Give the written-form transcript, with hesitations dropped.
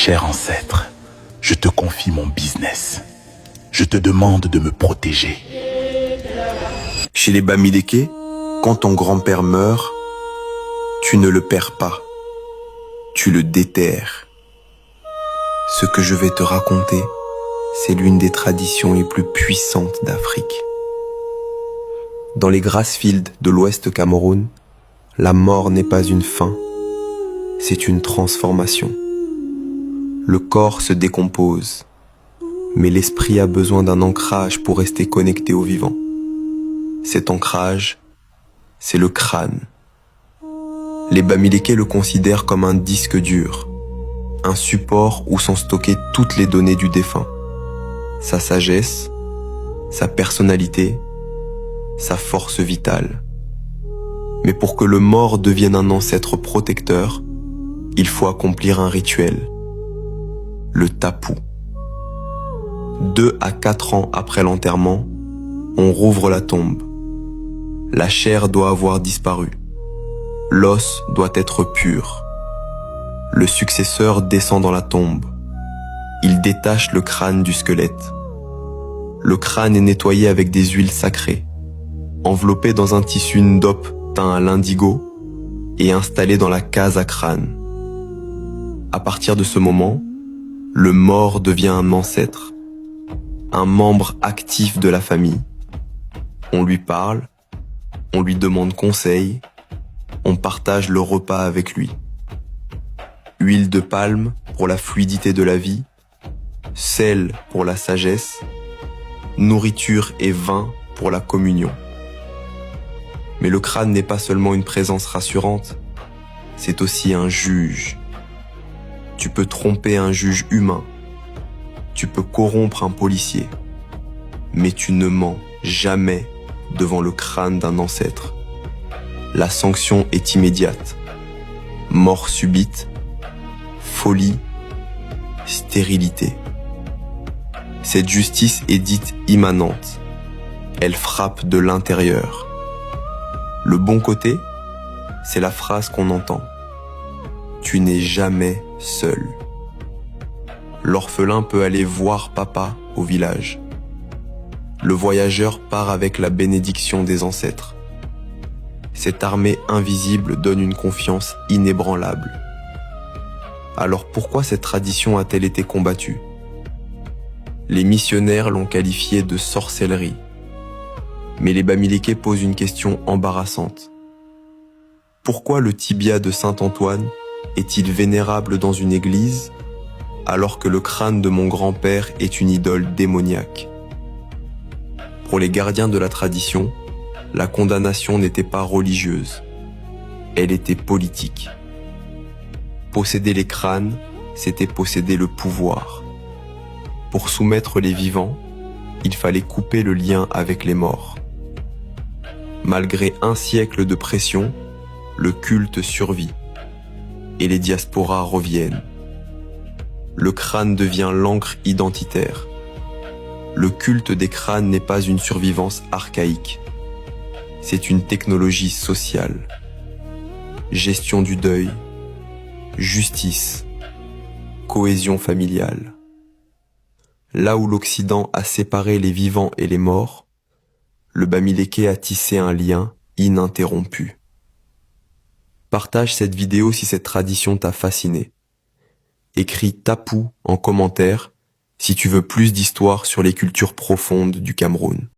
Cher ancêtre, je te confie mon business. Je te demande de me protéger. Chez les Bamileke, quand ton grand-père meurt, tu ne le perds pas, tu le déterres. Ce que je vais te raconter, c'est l'une des traditions les plus puissantes d'Afrique. Dans les Grassfields de l'Ouest Cameroun, la mort n'est pas une fin, c'est une transformation. Le corps se décompose, mais l'esprit a besoin d'un ancrage pour rester connecté au vivant. Cet ancrage, c'est le crâne. Les Bamileke le considèrent comme un disque dur, un support où sont stockées toutes les données du défunt. Sa sagesse, sa personnalité, sa force vitale. Mais pour que le mort devienne un ancêtre protecteur, il faut accomplir un rituel, le tapu. 2 à 4 ans après l'enterrement, on rouvre la tombe. La chair doit avoir disparu. L'os doit être pur. Le successeur descend dans la tombe. Il détache le crâne du squelette. Le crâne est nettoyé avec des huiles sacrées, enveloppé dans un tissu ndop teint à l'indigo et installé dans la case à crâne. À partir de ce moment, le mort devient un ancêtre, un membre actif de la famille. On lui parle, on lui demande conseil, on partage le repas avec lui. Huile de palme pour la fluidité de la vie, sel pour la sagesse, nourriture et vin pour la communion. Mais le crâne n'est pas seulement une présence rassurante, c'est aussi un juge. Tu peux tromper un juge humain, tu peux corrompre un policier, mais tu ne mens jamais devant le crâne d'un ancêtre. La sanction est immédiate. Mort subite, folie, stérilité. Cette justice est dite immanente. Elle frappe de l'intérieur. Le bon côté, c'est la phrase qu'on entend. Tu n'es jamais seul. L'orphelin peut aller voir papa au village. Le voyageur part avec la bénédiction des ancêtres. Cette armée invisible donne une confiance inébranlable. Alors pourquoi cette tradition a-t-elle été combattue? Les missionnaires l'ont qualifiée de sorcellerie. Mais les Bamileke posent une question embarrassante. Pourquoi le tibia de Saint Antoine est-il vénérable dans une église alors que le crâne de mon grand-père est une idole démoniaque? Pour les gardiens de la tradition, la condamnation n'était pas religieuse, elle était politique. Posséder les crânes, c'était posséder le pouvoir. Pour soumettre les vivants, il fallait couper le lien avec les morts. Malgré un siècle de pression, le culte survit et les diasporas reviennent. Le crâne devient l'encre identitaire. Le culte des crânes n'est pas une survivance archaïque. C'est une technologie sociale. Gestion du deuil, justice, cohésion familiale. Là où l'Occident a séparé les vivants et les morts, le Bamileke a tissé un lien ininterrompu. Partage cette vidéo si cette tradition t'a fasciné. Écris Tapu en commentaire si tu veux plus d'histoires sur les cultures profondes du Cameroun.